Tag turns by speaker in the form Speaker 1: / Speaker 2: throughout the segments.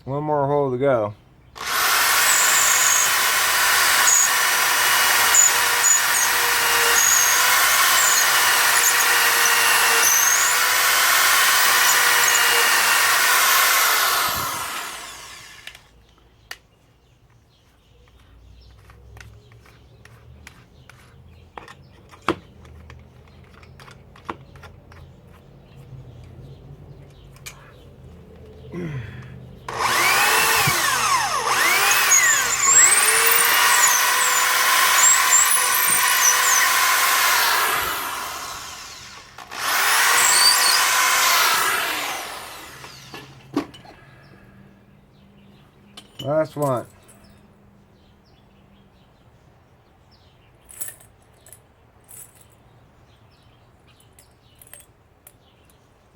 Speaker 1: One more hole to go. Last one.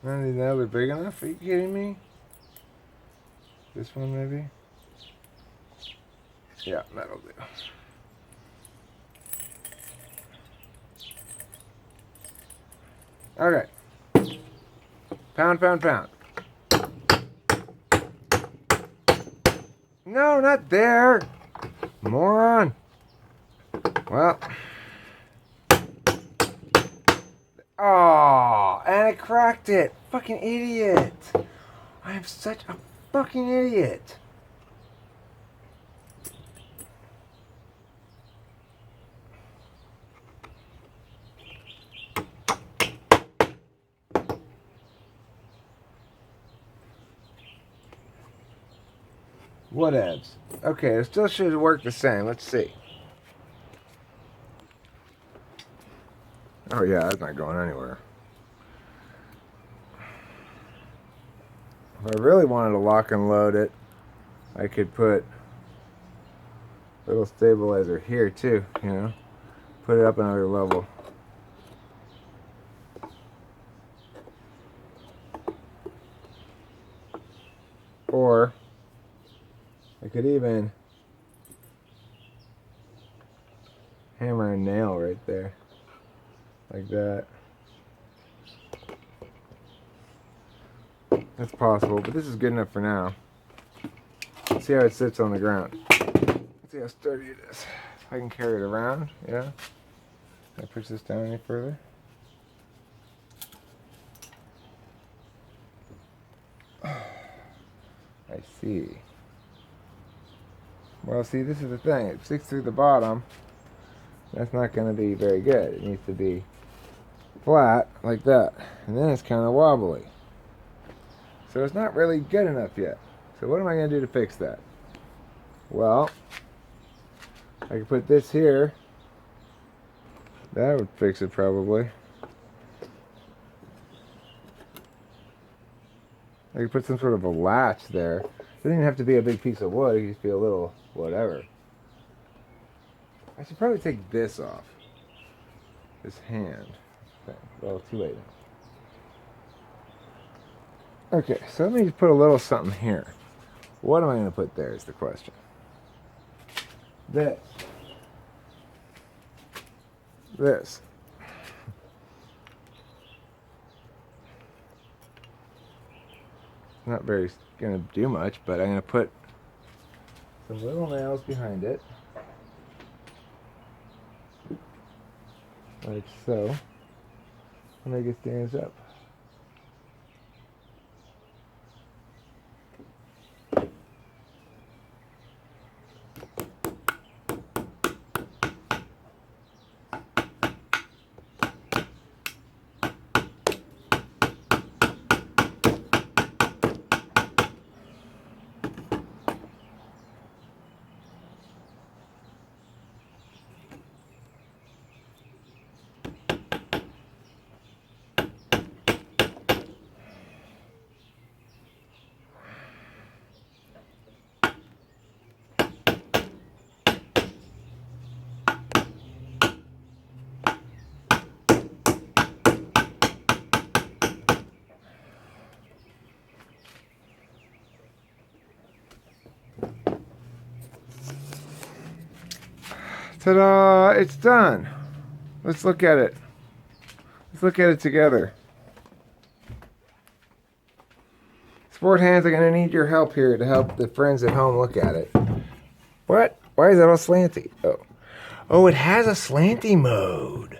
Speaker 1: I think that'll be big enough. Are you kidding me? This one maybe? Yeah, that'll do. Okay. Pound, pound, pound. No, not there. Moron. Well. Oh, and I cracked it. Fucking idiot. I am such a fucking idiot. Whatevs. Okay, it still should work the same. Let's see. Oh yeah, that's not going anywhere. If I really wanted to lock and load it, I could put a little stabilizer here too, you know. Put it up another level. Or I could even hammer a nail right there. Like that. That's possible, but this is good enough for now. Let's see how it sits on the ground. Let's see how sturdy it is. If I can carry it around, yeah. Can I push this down any further? I see. Well, see, this is the thing. It sticks through the bottom. That's not going to be very good. It needs to be flat, like that. And then it's kind of wobbly. So it's not really good enough yet. So what am I going to do to fix that? Well, I can put this here. That would fix it probably. I could put some sort of a latch there. It doesn't even have to be a big piece of wood. It could just be a little whatever. I should probably take this off. This hand. Okay. Well, too late now. Okay, so let me just put a little something here. What am I going to put there is the question. This. This. Not very going to do much, but I'm going to put some little nails behind it. Like so. And make it stands up. Ta-da! It's done. Let's look at it. Let's look at it together. It's Sport hands are going to need your help here to help the friends at home look at it. What? Why is that all slanty? Oh. Oh, it has a slanty mode.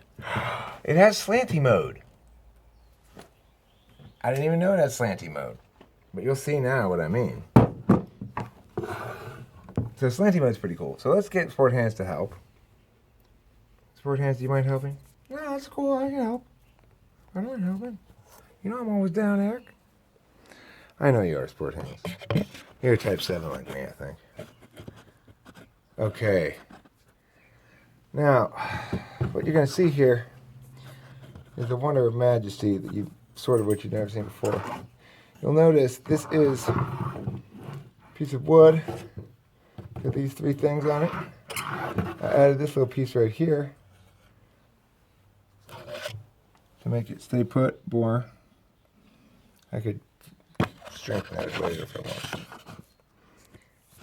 Speaker 1: It has slanty mode. I didn't even know it had slanty mode. But you'll see now what I mean. So slanty mode's pretty cool. So let's get Sport hands to help. Sport hands, do you mind helping? No, that's cool. I can help. I don't mind helping. You know I'm always down, Eric. I know you are, Sport hands. You're type 7 like me, I think. Okay. Now, what you're going to see here is the wonder of majesty that you sort of what you've never seen before. You'll notice this is a piece of wood with these 3 things on it. I added this little piece right here to make it stay put more. I could strengthen that later if I want.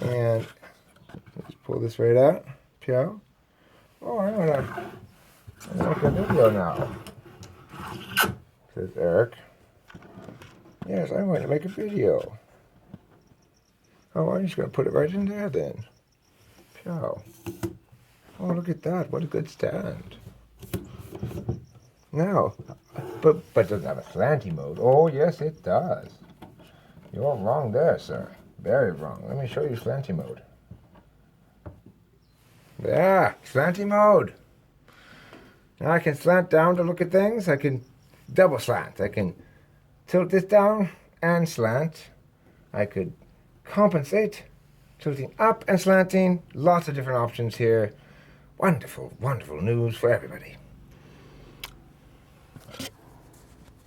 Speaker 1: And just pull this right out. Pew. Oh, I'm gonna make a video now, says Eric. Yes, I'm going to make a video. Oh, I'm just going to put it right in there then. Pew. Oh, look at that. What a good stand. Now, but it doesn't have a slanty mode. Oh, yes, it does. You're wrong there, sir. Very wrong. Let me show you slanty mode. Yeah, slanty mode. Now I can slant down to look at things. I can double slant. I can tilt this down and slant. I could compensate, tilting up and slanting. Lots of different options here. Wonderful, wonderful news for everybody.